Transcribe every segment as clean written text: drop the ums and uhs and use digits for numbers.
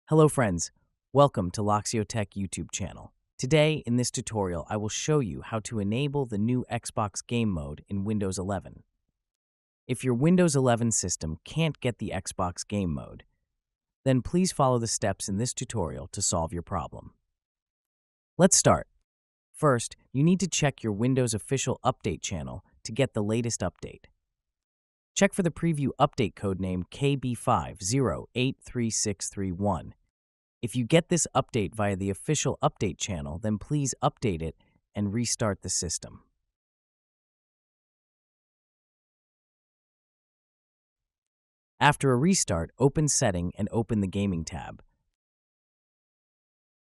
Hello friends, welcome to Loxio Tech YouTube channel. Today, in this tutorial, I will show you how to enable the new Xbox game mode in Windows 11. If your Windows 11 system can't get the Xbox game mode, then please follow the steps in this tutorial to solve your problem. Let's start. First, you need to check your Windows official update channel to get the latest update. Check for the preview update code name KB50833631. If you get this update via the official update channel, then please update it and restart the system. After a restart, open Setting and open the Gaming tab.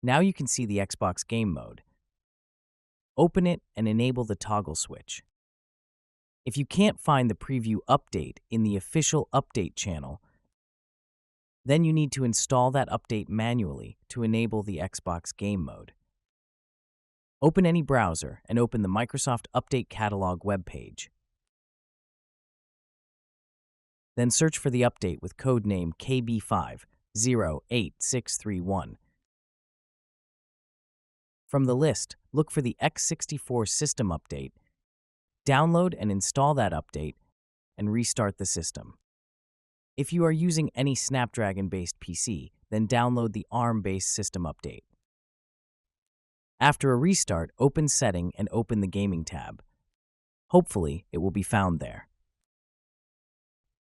Now you can see the Xbox game mode. Open it and enable the toggle switch. If you can't find the preview update in the official update channel, then you need to install that update manually to enable the Xbox game mode. Open any browser and open the Microsoft Update Catalog webpage. Then search for the update with code name KB508631. From the list, look for the x64 system update, download and install that update, and restart the system. If you are using any Snapdragon-based PC, then download the ARM-based system update. After a restart, open Setting and open the Gaming tab. Hopefully, it will be found there.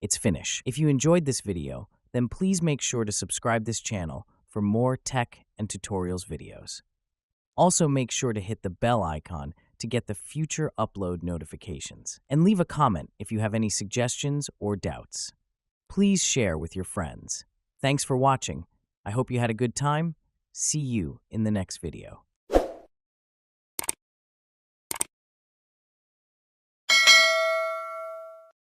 It's finished. If you enjoyed this video, then please make sure to subscribe this channel for more tech and tutorials videos. Also, make sure to hit the bell icon to get the future upload notifications. And leave a comment if you have any suggestions or doubts. Please share with your friends. Thanks for watching. I hope you had a good time. See you in the next video.